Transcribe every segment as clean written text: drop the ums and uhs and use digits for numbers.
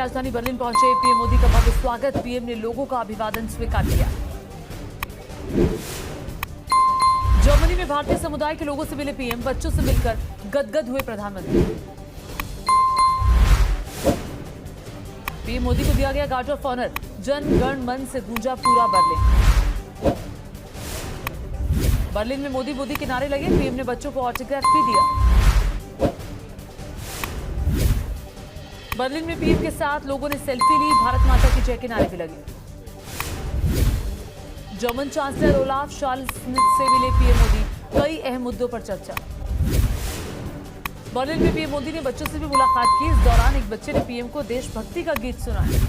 राजधानी बर्लिन पहुंचे पीएम मोदी का भव्य स्वागत। पीएम ने लोगों का अभिवादन स्वीकार किया। जर्मनी में भारतीय समुदाय के लोगों से मिले पीएम। बच्चों से मिलकर गदगद हुए प्रधानमंत्री। पीएम मोदी को दिया गया guard of honour. Jana Gana मन से गूंजा पूरा बर्लिन। बर्लिन में मोदी मोदी के नारे लगे। पीएम ने बच्चों को ऑटोग्राफ भी दिया। बर्लिन में पीएम के साथ लोगों ने सेल्फी ली। भारत माता की जय के नारे भी लगे। जर्मन चांसलर ओलाफ शॉल्ज से मिले पीएम मोदी। कई अहम मुद्दों पर चर्चा। बर्लिन में पीएम मोदी ने बच्चों से भी मुलाकात की। इस दौरान एक बच्चे ने पीएम को देशभक्ति का गीत सुनाया।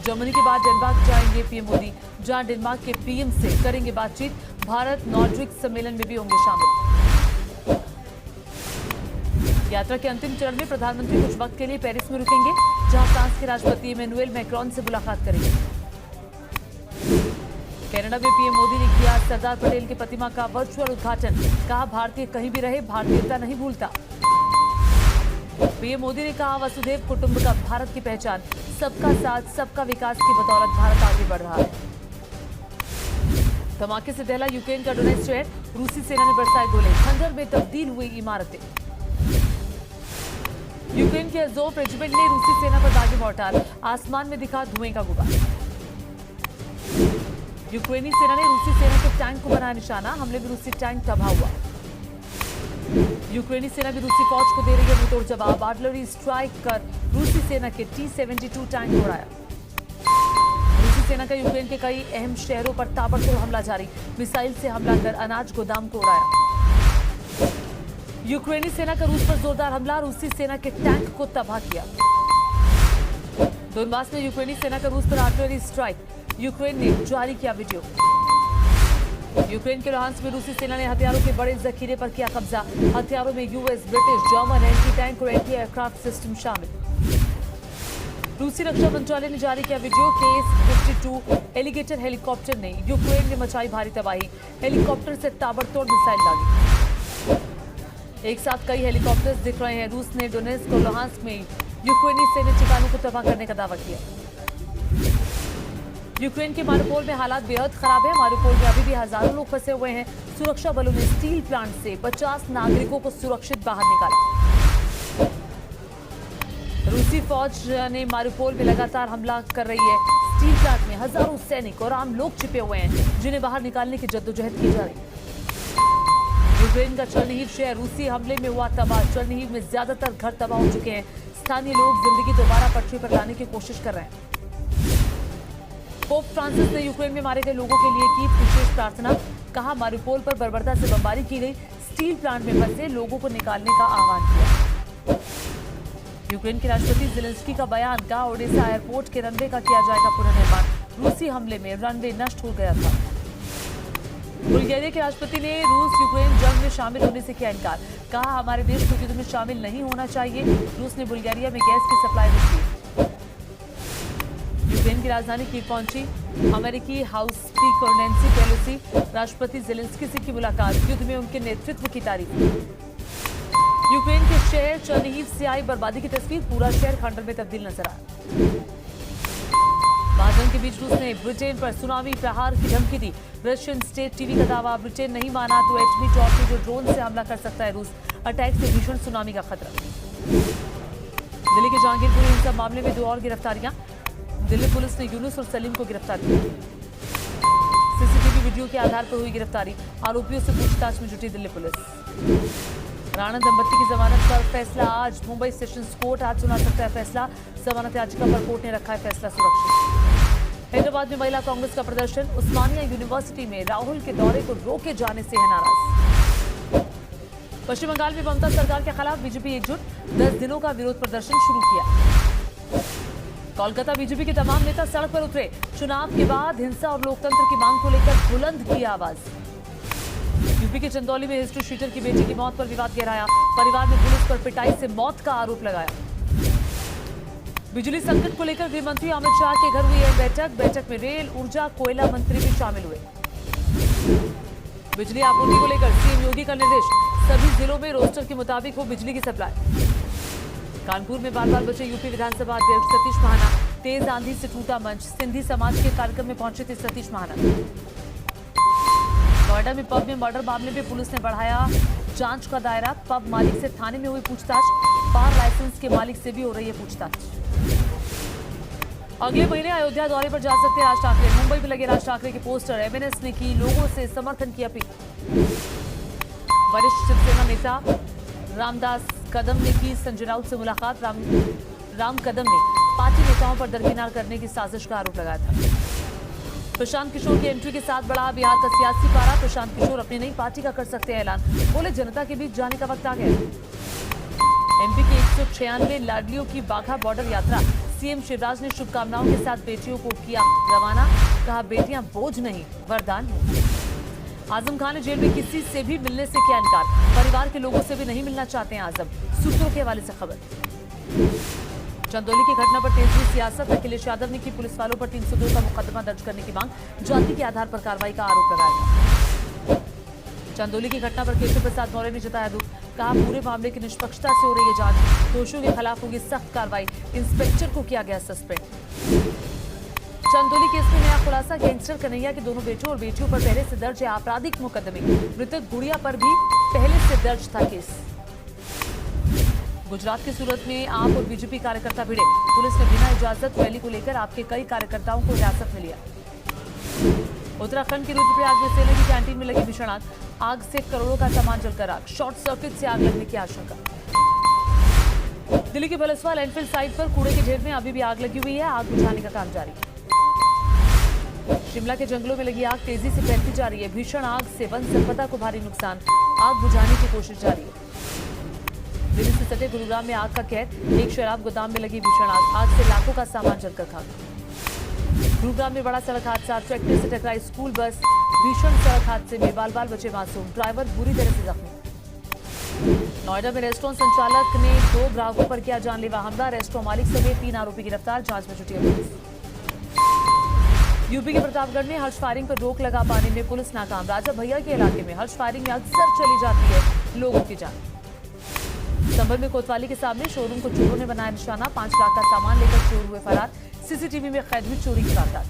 जर्मनी के बाद डेनमार्क जाएंगे पीएम मोदी, जहां डेनमार्क के पीएम से करेंगे बातचीत। भारत नॉर्डिक सम्मेलन में भी होंगे शामिल। यात्रा के अंतिम चरण में प्रधानमंत्री कुछ वक्त के लिए पेरिस में रुकेंगे, जहां फ्रांस के राष्ट्रपति इमैनुएल मैक्रोन से मुलाकात करेंगे। कनाडा में पीएम मोदी ने किया सरदार पटेल की प्रतिमा का वर्चुअल उद्घाटन। कहा, भारतीय कहीं भी रहे, भारतीयता नहीं भूलता। पीएम मोदी ने कहा, वसुधैव कुटुंबकम भारत की पहचान। सबका साथ सबका विकास की बदौलत भारत आगे बढ़ रहा है। धमाके से दहला यूक्रेन का डोनेट्स्क शहर। रूसी सेना ने बरसाए गोले। खंडर में तब्दील हुई इमारतें। यूक्रेन के अज़ोव रेजिमेंट ने रूसी सेना पर दागे मोर्टार। आसमान में दिखा धुएं का गुबार। यूक्रेनी सेना ने रूसी सेना के टैंक को बनाया निशाना। हमले में रूसी टैंक तबाह हुआ। यूक्रेनी सेना भी रूसी फौज को दे रही है मुंहतोड़ जवाब। आर्टिलरी स्ट्राइक कर रूसी सेना के T-72 टैंक उड़ाया। रूसी सेना का यूक्रेन के कई अहम शहरों पर ताबड़तोड़ हमला जारी। मिसाइल से हमला कर अनाज गोदाम को उड़ाया। यूक्रेनी सेना का रूस पर जोरदार हमला। रूसी सेना के टैंक को तबाह किया। दोनबास में यूक्रेनी सेना का रूस पर आर्टिलरी स्ट्राइक। यूक्रेन ने जारी किया वीडियो। यूक्रेन के लुहांस्क में रूसी सेना ने हथियारों के बड़े जखीरे पर किया कब्जा। हथियारों में US, British, German anti tank और एंटी एयरक्राफ्ट सिस्टम शामिल। रूसी रक्षा मंत्रालय ने जारी किया वीडियो। KS-52 एलिगेटर हेलीकॉप्टर ने यूक्रेन में मचाई भारी तबाही। हेलीकॉप्टर से ताबड़तोड़ मिसाइल दागी। एक साथ कई हेलीकॉप्टर्स दिख रहे हैं। रूस ने डोनेट्स्क और लुहांस्क में यूक्रेनी सैन्य ठिकानों को तबाह करने का दावा किया। यूक्रेन के मारिउपोल में हालात बेहद खराब है। मारिउपोल में अभी भी हजारों लोग फंसे हुए हैं। सुरक्षा बलों ने स्टील प्लांट से 50 नागरिकों को सुरक्षित बाहर निकाला। रूसी फौज ने मारिउपोल में लगातार हमला कर रही है। स्टील प्लांट में हजारों सैनिक और आम लोग छिपे हुए हैं, जिन्हें बाहर निकालने की जद्दोजहद की जा रही है। यूक्रेन का चर्निहिव शहर रूसी हमले में हुआ तबाह। चर्निहिव में ज्यादातर घर तबाह हो चुके हैं। स्थानीय लोग जिंदगी दोबारा पटरी पर लाने की कोशिश कर रहे हैं। पोप फ्रांसिस ने यूक्रेन में मारे गए लोगों के लिए की विशेष प्रार्थना। कहा, मारिउपोल पर बर्बरता से बमबारी की गई। स्टील प्लांट में फंसे लोगों को निकालने का आह्वान किया। यूक्रेन के राष्ट्रपति ज़ेलेंस्की का बयान। कहा, ओडेसा एयरपोर्ट के रनवे का किया जाएगा पुनर्निर्माण। रूसी हमले में रनवे नष्ट हो गया था। बुल्गारिया के राष्ट्रपति ने रूस यूक्रेन जंग में शामिल होने से किया इनकार। कहा, हमारे देश को युद्ध में शामिल नहीं होना चाहिए। रूस ने बुल्गारिया में गैस की सप्लाई रोक दी। यूक्रेन की राजधानी कीव पहुंची अमेरिकी हाउस स्पीकर नैंसी पेलोसी। राष्ट्रपति ज़ेलेंस्की से की मुलाकात। युद्ध में उनके नेतृत्व की तारीफ। यूक्रेन के शहर चर्निहिव से आई बर्बादी की तस्वीर। पूरा शहर खंडर में तब्दील नजर आया। महाजन के बीच रूस ने ब्रिटेन पर सुनामी प्रहार की धमकी दी। रशियन स्टेट टीवी का दावा, ब्रिटेन नहीं माना तो एटमी टॉर्पीडो ड्रोन से हमला कर सकता है रूस। अटैक से भीषण सुनामी का खतरा। दिल्ली के जहांगीरपुर हिंसा मामले में 2 और गिरफ्तारियां। दिल्ली पुलिस ने यूनुस और सलीम को गिरफ्तार किया। सीसीटीवी वीडियो के आधार पर हुई गिरफ्तारी। आरोपियों से पूछताछ में जुटी दिल्ली पुलिस। राणा दंपति की जमानत पर फैसला आज। मुंबई सेशंस कोर्ट आज सुना सकता है फैसला। जमानत याचिका पर कोर्ट ने रखा है फैसला सुरक्षित। हैदराबाद में महिला कांग्रेस का प्रदर्शन। उस्मानिया यूनिवर्सिटी में राहुल के दौरे को रोके जाने से है नाराज। पश्चिम बंगाल में ममता सरकार के खिलाफ बीजेपी एकजुट। 10 दिनों का विरोध प्रदर्शन शुरू किया। कोलकाता बीजेपी के तमाम नेता सड़क पर उतरे। चुनाव के बाद हिंसा और लोकतंत्र की मांग को लेकर बुलंद की आवाज। यूपी के चंदौली में हिस्ट्री शीटर की बेटी की मौत पर विवाद गहराया। परिवार ने पुलिस पर पिटाई से मौत का आरोप लगाया। बिजली संकट को लेकर गृह मंत्री अमित शाह के घर हुई है बैठक में रेल, ऊर्जा, कोयला मंत्री भी शामिल हुए। बिजली आपूर्ति को लेकर सीएम योगी का निर्देश। सभी जिलों में रोस्टर के मुताबिक हो बिजली की सप्लाई। कानपुर में बार बार बचे यूपी विधानसभा अध्यक्ष सतीश महाना। तेज आंधी से टूटा मंच। सिंधी समाज के कार्यक्रम में पहुंचे थे सतीश महाना। नोएडा में पब में मर्डर मामले में पुलिस ने बढ़ाया जांच का दायरा। पब मालिक से थाने में हुई पूछताछ। बार लाइसेंस के मालिक से भी हो रही है पूछताछ। अगले महीने अयोध्या दौरे पर जा सकते हैं राज ठाकरे। मुंबई में लगे राज ठाकरे के पोस्टर। एमएनएस ने की लोगों से समर्थन की अपील। वरिष्ठ शिवसेना नेता रामदास कदम ने की संजय राउत से मुलाकात। राम कदम ने पार्टी नेताओं पर दरकिनार करने की साजिश का आरोप लगाया था। प्रशांत किशोर की एंट्री के साथ बढ़ा बिहार का सियासी पारा। प्रशांत किशोर अपनी नई पार्टी का कर सकते हैं ऐलान। बोले जनता के बीच जाने का वक्त आ गया। एमपी के 196 लाडलियों की बाघा बॉर्डर यात्रा। सीएम शिवराज ने शुभकामनाओं के साथ बेटियों को किया रवाना। कहा बेटियां बोझ नहीं वरदान है। आजम खान ने जेल में किसी से भी मिलने से किया इनकार। परिवार के लोगों से भी नहीं मिलना चाहते हैं आजम। सूत्रों के हवाले से खबर। चंदौली की घटना पर तेज हुई सियासत। अखिलेश यादव ने की पुलिस वालों पर 302 का मुकदमा दर्ज करने की मांग। जाति के आधार पर कार्रवाई का आरोप लगाया। चंदौली की घटना पर केशव प्रसाद मौर्य ने जताया दुख। कहा पूरे मामले की निष्पक्षता से हो रही है जांच। दोषियों के खिलाफ होगी सख्त कार्रवाई। इंस्पेक्टर को किया गया सस्पेंड। चंदौली केस में नया खुलासा। गैंगस्टर कन्हैया के दोनों बेटों और बेटियों पर पहले से दर्ज है आपराधिक मुकदमे। मृतक गुड़िया पर भी पहले से दर्ज था केस। गुजरात के सूरत में आप और बीजेपी कार्यकर्ता भिड़े। पुलिस ने बिना इजाजत रैली को लेकर आपके कई कार्यकर्ताओं को हिरासत में लिया। उत्तराखंड के रुद्रप्रयाग में सेना की कैंटीन में लगी भीषण आग। आग से करोड़ों का सामान जलकर आग। शॉर्ट सर्किट से आग लगने की आशंका। दिल्ली के बलसवा लैंडफिल साइट पर कूड़े के ढेर में अभी भी आग लगी हुई है। आग बुझाने का काम जारी। शिमला के जंगलों में लगी आग तेजी से फैलती जा रही है। भीषण आग से वन संपदा को भारी नुकसान। आग बुझाने की कोशिश जारी है। दिल्ली से सटे गुरुग्राम में आग का कहर। एक शराब गोदाम में लगी भीषण आग। आग से लाखों का सामान जलकर खाक। गुरुग्राम में बड़ा सड़क हादसा। ट्रैक्टर से टकराई स्कूल बस। भीषण सड़क हादसे में बाल बाल बचे मासूम। ड्राइवर बुरी तरह से जख्मी। नोएडा में रेस्टोरेंट संचालक ने 2 ग्राहकों पर किया जानलेवा हमला। रेस्टोरेंट मालिक समेत 3 आरोपी गिरफ्तार। जांच में जुटी है पुलिस। यूपी के प्रतापगढ़ में हर्ष फायरिंग पर रोक लगा पाने में पुलिस नाकाम। राजा भैया के इलाके में हर्ष फायरिंग में अक्सर चली जाती है लोगों की जान। संभल में कोतवाली के सामने शोरूम को चोरों ने बनाया निशाना। 5 लाख का सामान लेकर चोर हुए फरार। सीसीटीवी में कैद हुई चोरी की वारदात।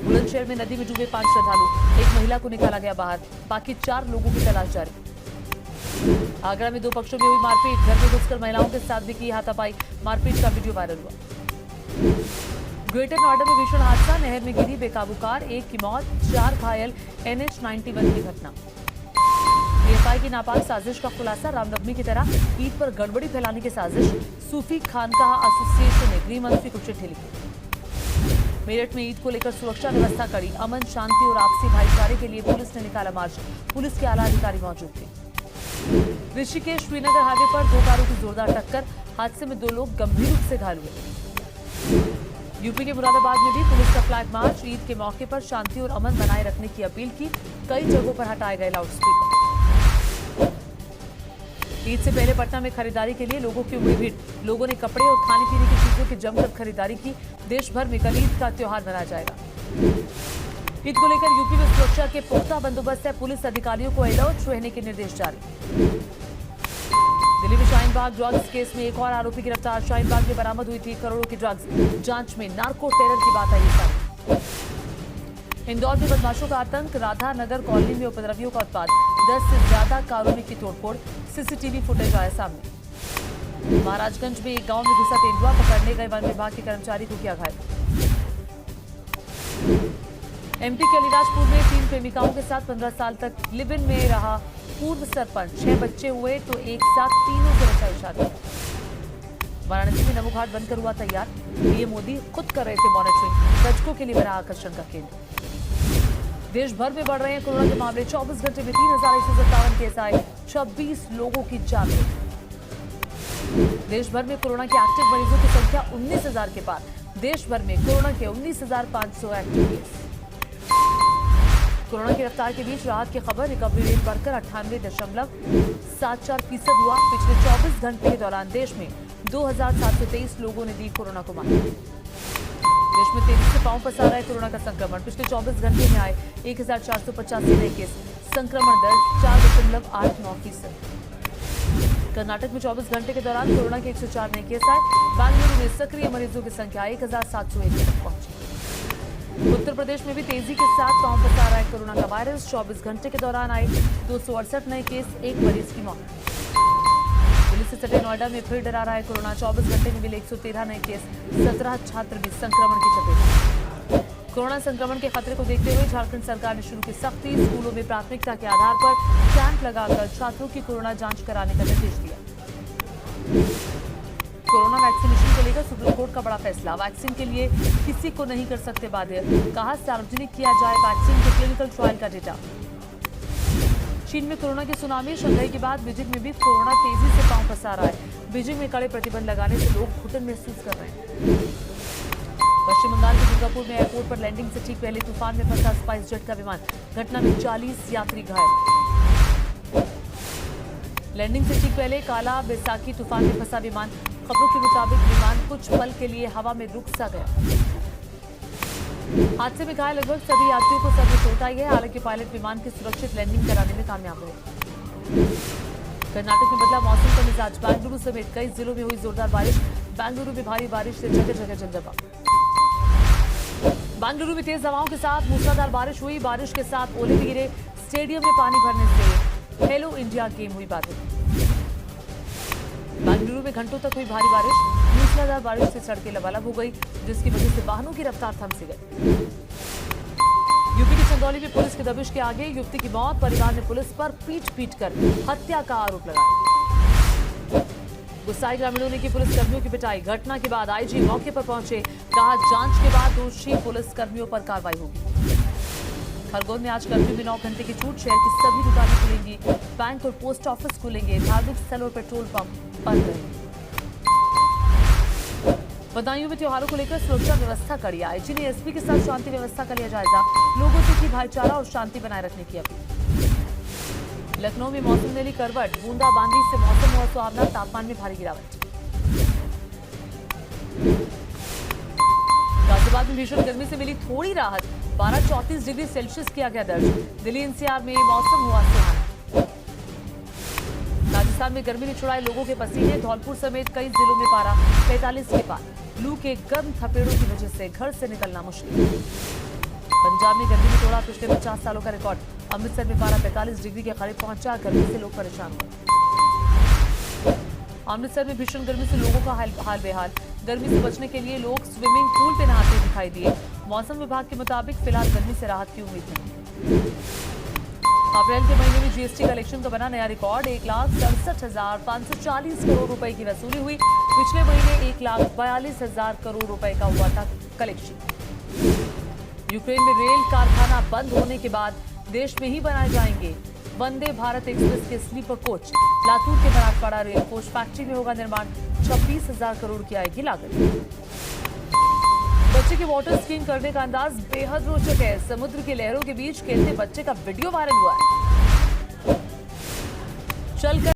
बुलंदशहर में नदी में डूबे 5 श्रद्धालु। एक महिला को निकाला गया बाहर। बाकी 4 लोगों की तलाश जारी। आगरा में 2 पक्षों में हुई मारपीट। घर में घुसकर महिलाओं के साथ भी की हाथापाई। मारपीट का वीडियो वायरल हुआ। ग्रेटर नोएडा में भीषण हादसा। नहर में गिरी बेकाबू कार। 1 की मौत, 4 घायल। NH91 की घटना। पीएफआई की नापाक साजिश का खुलासा। रामनवमी की तरह ईद पर गड़बड़ी फैलाने की साजिश। सूफी खानकाह एसोसिएशन ने गृह मंत्री को चिट्ठी लिखी। मेरठ में ईद को लेकर सुरक्षा व्यवस्था कड़ी। अमन शांति और आपसी भाईचारे के लिए पुलिस ने निकाला मार्च। पुलिस के आला अधिकारी मौजूद थे। ऋषिकेश श्रीनगर हाईवे पर 2 कारों की जोरदार टक्कर। हादसे में 2 लोग गंभीर रूप से घायल हुए। यूपी के मुरादाबाद में भी पुलिस का फ्लैग मार्च। ईद के मौके पर शांति और अमन बनाए रखने की अपील की। कई जगहों पर हटाए गए लाउडस्पीकर। ईद से पहले पटना में खरीदारी के लिए लोगों की उमड़ी भीड़। लोगों ने कपड़े और खाने पीने की चीजों की जमकर खरीदारी की। देश भर में कल ईद का त्योहार मनाया जाएगा। ईद को लेकर यूपी में सुरक्षा के पुख्ता बंदोबस्त है। पुलिस अधिकारियों को अलर्ट रहने के निर्देश जारी। दिल्ली में शाहीन बाग ड्रग्स केस में एक और आरोपी गिरफ्तार। शाहीन बाग में बरामद हुई थी करोड़ों की ड्रग्स। जांच में नार्को टेरर की बात आई सामने। इंदौर में बदमाशों का आतंक। राधा नगर कॉलोनी में उपद्रवियों का उत्पात। 10 से ज्यादा कारों में की तोड़फोड़। सीसीटीवी फुटेज आया सामने। महाराजगंज में एक गांव में घुसा तेंदुआ। पकड़ने गए वन विभाग के कर्मचारी को किया घायल। एमपी के अलीराजपुर में 3 प्रेमिकाओं के साथ 15 साल तक लिव इन में रहा पूर्व सरपंच। 6 बच्चे हुए तो एक साथ तीनों से रचाई शादी। वाराणसी में नमो घाट बनकर हुआ तैयार। पीएम मोदी खुद कर रहे थे मॉनिटरिंग। दर्शकों के लिए बड़ा आकर्षण का केंद्र। देश भर में बढ़ रहे हैं कोरोना के मामले। 24 घंटे में 3157 केस आए। 26 लोगों की जान गई। देश भर में कोरोना के एक्टिव मरीजों की संख्या 19,000 के पार। देश भर में कोरोना के 19,500 एक्टिव केस। कोरोना की रफ्तार के बीच राहत की खबर। रिकवरी रेट बढ़कर 98.74% हुआ। पिछले 24 घंटे के दौरान देश में 2,723 लोगों ने दी कोरोना को मात। देश में तेजी से पांव पसारा है कोरोना का संक्रमण। पिछले 24 घंटे में आए 1,485 नए केस। संक्रमण दर 4.89%। कर्नाटक में 24 घंटे के दौरान कोरोना के 104 नए केस आए। बेंगलुरु में सक्रिय मरीजों की संख्या 1701 तक पहुंची। उत्तर प्रदेश में भी तेजी के साथ पांव पसार रहा है कोरोना का वायरस। 24 घंटे के दौरान आए 268 नए केस, एक मरीज की मौत। दिल्ली से सटे नोएडा में फिर डरा रहा है कोरोना। 24 घंटे में मिले 113 नए केस, 17 छात्र भी संक्रमण की चपेट में। कोरोना संक्रमण के खतरे को देखते हुए झारखंड सरकार ने शुरू की सख्ती। स्कूलों में प्राथमिकता के आधार पर कैंप लगाकर छात्रों की कोरोना जांच कराने का निर्देश दिया। कोरोना वैक्सीनेशन को लेकर सुप्रीम कोर्ट का बड़ा फैसला। वैक्सीन के लिए किसी को नहीं कर सकते बाध्य। कहा सार्वजनिक किया जाए वैक्सीन के क्लिनिकल ट्रायल का डेटा। चीन में कोरोना की सुनामी। शंघाई के बाद बीजिंग में भी कोरोना तेजी से पांव पसार रहा है। बीजिंग में कड़े प्रतिबंध लगाने से लोग घुटन महसूस कर रहे हैं। पश्चिम बंगाल के दुर्गापुर में एयरपोर्ट पर लैंडिंग से ठीक पहले तूफान में फंसा स्पाइस जेट का विमान। घटना में 40 यात्री घायल। लैंडिंग से ठीक पहले काला बैसाखी तूफान में फंसा विमान। खबरों के मुताबिक विमान कुछ पल के लिए हवा में रुक सा गया। हादसे में घायल लगभग सभी यात्रियों को सर में चोट आई है। हालांकि पायलट विमान की सुरक्षित लैंडिंग कराने में कामयाब हुए। कर्नाटक में बदला मौसम का मिजाज। बेंगलुरु समेत कई जिलों में हुई जोरदार बारिश। बेंगलुरु में भारी बारिश से जगह जगह जलजला। बेंगलुरु में तेज हवाओं के साथ मूसलाधार बारिश हुई। बारिश के साथ ओले भी गिरे। स्टेडियम में पानी भरने से खेलो इंडिया गेम हुई बाधित। बेंगलुरु में घंटों तक हुई भारी बारिश। मूसलाधार बारिश से सड़कें लबालब हो गई, जिसकी वजह से वाहनों की रफ्तार थम सी गई। यूपी के चंदौली में पुलिस की दबिश के आगे युवती की मौत। परिवार ने पुलिस पर पीट कर हत्या का आरोप लगाया। गुस्साए ग्रामीणों ने की पुलिस कर्मियों की पिटाई। घटना के बाद आईजी मौके पर पहुंचे। कहा जांच के बाद दोषी पुलिस कर्मियों पर कार्रवाई होगी। खरगोन में आज कर्फ्यू में 9 घंटे की छूट। शहर की सभी दुकानें खुलेंगी। बैंक और पोस्ट ऑफिस खुलेंगे। धार्मिक स्थल और पेट्रोल पंप बंद रहेंगे। बदायूं में त्योहारों को लेकर सुरक्षा व्यवस्था कड़ी। आईजी ने एसपी के साथ शांति व्यवस्था का लिया जायजा। लोगों से की भाईचारा और शांति बनाए रखने की अपील। लखनऊ में मौसम ने ली करवट। बूंदाबांदी से मौसम हुआ सुहावना। तापमान में भारी गिरावट। गाजियाबाद में भीषण गर्मी से मिली थोड़ी राहत। 12-34 डिग्री सेल्सियस किया गया दर्ज। दिल्ली एनसीआर में मौसम हुआ सुहाना। राजस्थान में गर्मी ने छुड़ाए लोगों के पसीने। धौलपुर समेत कई जिलों में पारा 45 के पार। लू के गर्म थपेड़ों की वजह से घर से निकलना मुश्किल। पंजाब में गर्मी ने तोड़ा पिछले 50 सालों का रिकॉर्ड। अमृतसर में पारा 45 डिग्री के करीब पहुंचा। गर्मी से लोग परेशान हुए। अमृतसर में भीषण गर्मी से लोगों का हाल बेहाल। गर्मी से बचने के लिए लोग स्विमिंग पूल पे नहाते दिखाई दिए। मौसम विभाग के मुताबिक फिलहाल गर्मी से राहत की उम्मीद है। अप्रैल के महीने में जीएसटी कलेक्शन का बना नया रिकॉर्ड। 1,67,540 करोड़ रुपए की वसूली हुई। पिछले महीने 1,42,000 करोड़ रुपए का हुआ था कलेक्शन। यूक्रेन में रेल कारखाना बंद होने के बाद देश में ही बनाए जाएंगे वंदे भारत एक्सप्रेस के स्लीपर कोच। लातूर के मराठवाड़ा रेल कोच फैक्ट्री में होगा निर्माण। 26,000 करोड़ की आएगी लागत। बच्चे के वाटर स्कीइंग करने का अंदाज बेहद रोचक है। समुद्र की लहरों के बीच खेलते बच्चे का वीडियो वायरल हुआ है। चलकर